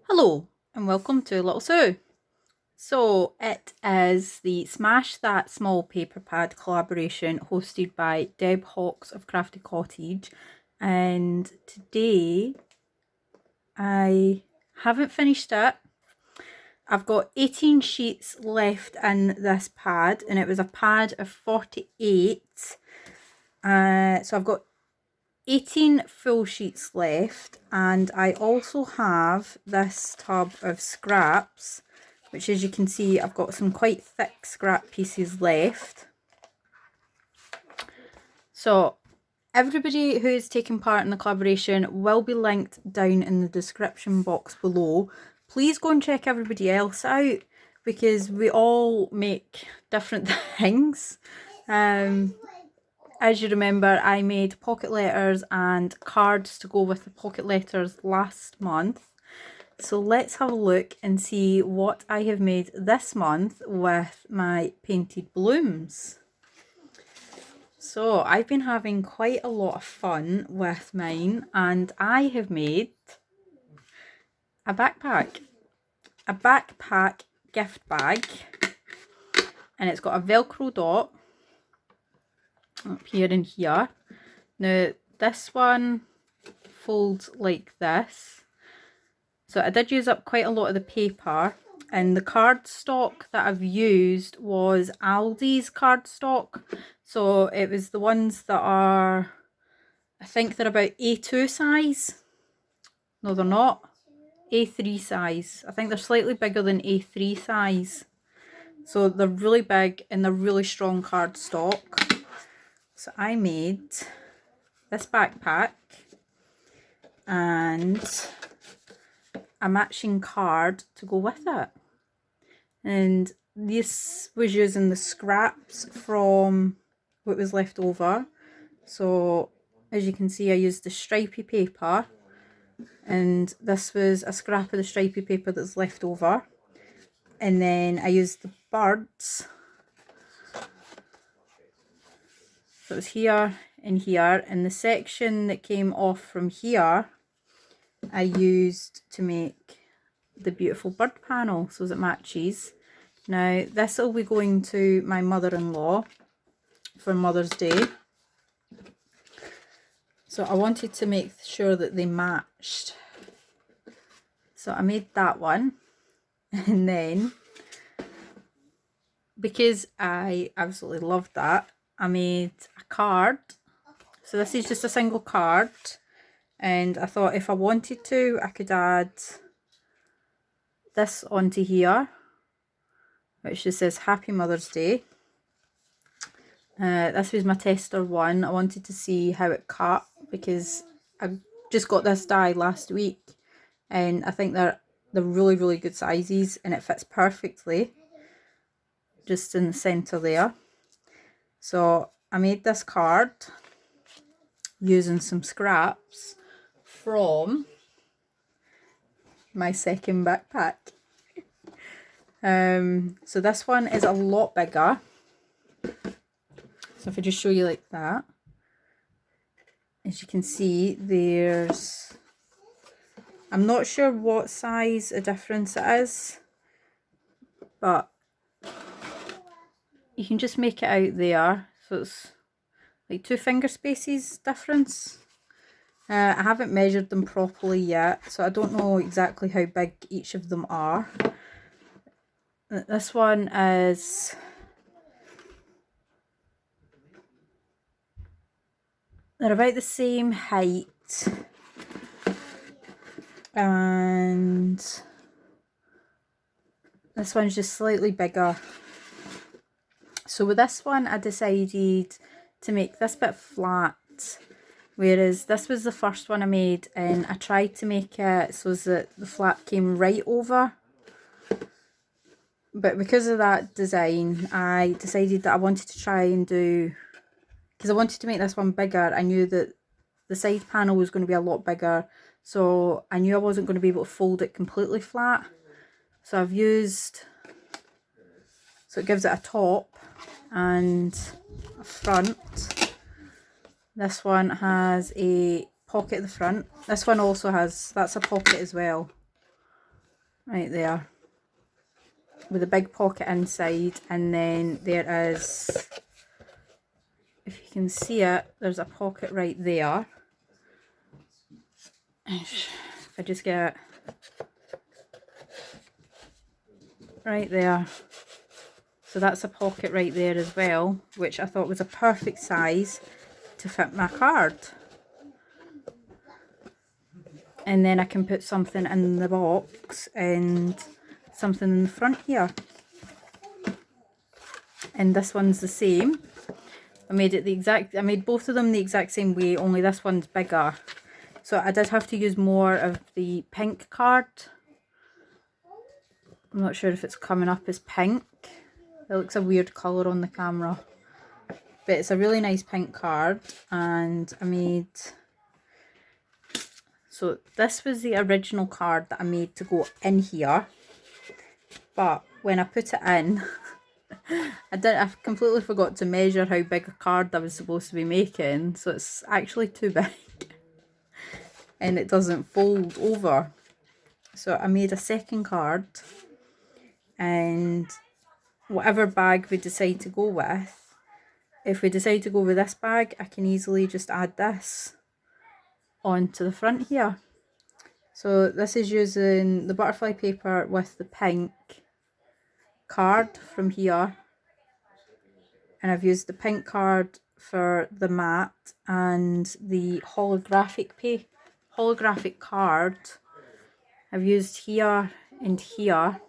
Hello and welcome to Little Sue. So it is the Smash That Small Paper Pad collaboration hosted by Deb Houck of Crafty Cottage, and today I haven't finished it. I've got 18 sheets left in this pad and it was a pad of 48, so I've got 18 full sheets left, and I also have this tub of scraps, which, as you can see, I've got some quite thick scrap pieces left. So everybody who is taking part in the collaboration will be linked down in the description box below. Please go and check everybody else out because we all make different things. As you remember, I made pocket letters and cards to go with the pocket letters last month. So let's have a look and see what I have made this month with my painted blooms. So I've been having quite a lot of fun with mine, and I have made a backpack gift bag, and it's got a Velcro dot up here and here. Now this one folds like this, so I did use up quite a lot of the paper, and the cardstock that I've used was Aldi's cardstock. So it was the ones that are, I think they're about A2 size. No, they're not. A3 size. I think they're slightly bigger than A3 size. So they're really big and they're really strong cardstock. So I made this backpack and a matching card to go with it. And this was using the scraps from what was left over. So as you can see, I used the stripy paper, and this was a scrap of the stripy paper that's left over. And then I used the birds. So it was here and here, and the section that came off from here I used to make the beautiful bird panel so that it matches. Now this will be going to my mother-in-law for Mother's Day, so I wanted to make sure that they matched. So I made that one, and then because I absolutely loved that, I made a card. So this is just a single card, and I thought if I wanted to, I could add this onto here, which just says Happy Mother's Day. This was my tester one. I wanted to see how it cut because I just got this die last week, and I think they're really good sizes, and it fits perfectly just in the center there. So I made this card using some scraps from my second backpack. So this one is a lot bigger. So if I just show you like that, as you can see, there's, I'm not sure what size a difference it is, but you can just make it out there. So it's like 2 finger spaces difference. I haven't measured them properly yet, so I don't know exactly how big each of them are. This one is, they're about the same height, and this one's just slightly bigger. So with this one I decided to make this bit flat, whereas this was the first one I made, and I tried to make it so that the flat came right over. But because of that design, I decided that I wanted to try and do, because I wanted to make this one bigger, I knew that the side panel was going to be a lot bigger, so I knew I wasn't going to be able to fold it completely flat. So I've used, so it gives it a top and a front. This one has a pocket at the front. This one also has, that's a pocket as well. right there, with a big pocket inside, and then there is, if you can see it, there's a pocket right there. If I just get right there, so that's a pocket right there as well, which I thought was a perfect size to fit my card. And then I can put something in the box and something in the front here. And this one's the same. I made both of them the exact same way, only this one's bigger. So I did have to use more of the pink card. I'm not sure if it's coming up as pink. It looks a weird colour on the camera. But it's a really nice pink card, and I made... So this was the original card that I made to go in here, but when I put it in, I completely forgot to measure how big a card I was supposed to be making, so it's actually too big, and it doesn't fold over. So I made a second card, and whatever bag we decide to go with, if we decide to go with this bag, I can easily just add this onto the front here. So this is using the butterfly paper with the pink card from here, and I've used the pink card for the mat, and the holographic card I've used here and here.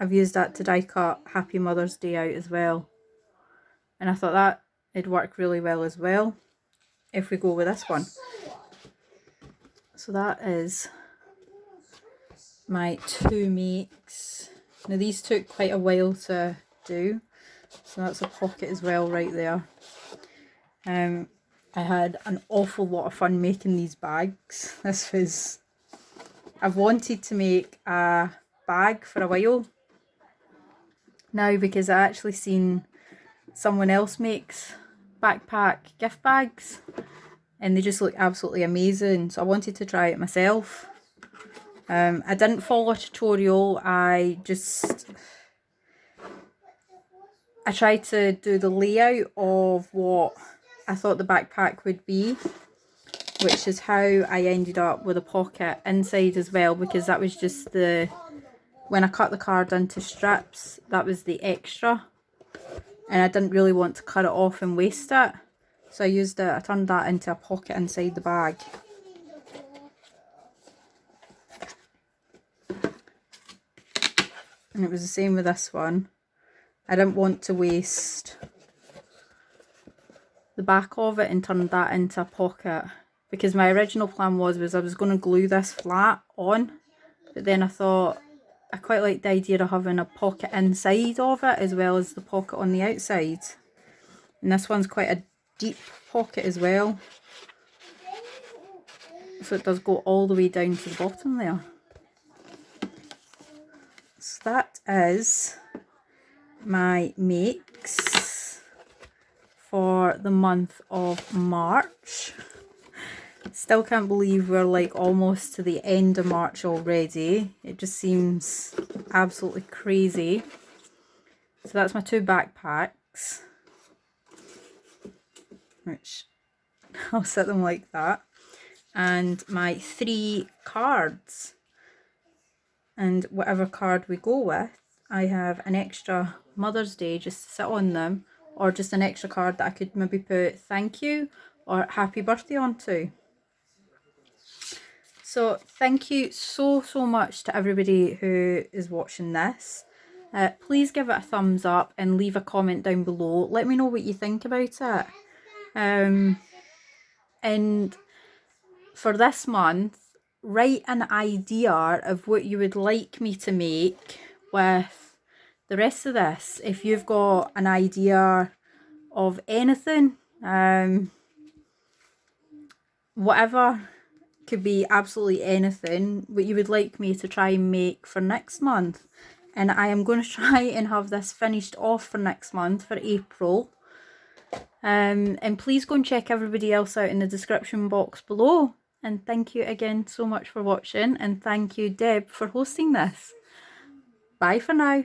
I've used that to die cut Happy Mother's Day out as well, and I thought that it'd work really well as well if we go with this one. So that is my two makes. Now these took quite a while to do, so that's a pocket as well right there. I had an awful lot of fun making these bags. I've wanted to make a bag for a while now, because I actually seen someone else makes backpack gift bags, and they just look absolutely amazing, so I wanted to try it myself. I didn't follow a tutorial, I tried to do the layout of what I thought the backpack would be, which is how I ended up with a pocket inside as well, because that was just when I cut the card into strips, that was the extra, and I didn't really want to cut it off and waste it. So I turned that into a pocket inside the bag. And it was the same with this one. I didn't want to waste the back of it and turn that into a pocket, because my original plan was I was going to glue this flat on, but then I thought I quite like the idea of having a pocket inside of it as well as the pocket on the outside. And this one's quite a deep pocket as well, so it does go all the way down to the bottom there. So that is my makes for the month of March. Still can't believe we're like almost to the end of March already. It just seems absolutely crazy. So that's my two backpacks, which I'll set them like that, and my 3 cards. And whatever card we go with, I have an extra Mother's Day just to sit on them, or just an extra card that I could maybe put thank you or happy birthday onto. So thank you so much to everybody who is watching this. Please give it a thumbs up and leave a comment down below. Let me know what you think about it. And for this month, write an idea of what you would like me to make with the rest of this. If you've got an idea of anything, whatever, could be absolutely anything, what you would like me to try and make for next month. And I am going to try and have this finished off for next month, for April. And please go and check everybody else out in the description box below. and thank you again so much for watching, and thank you Deb for hosting this. Bye for now.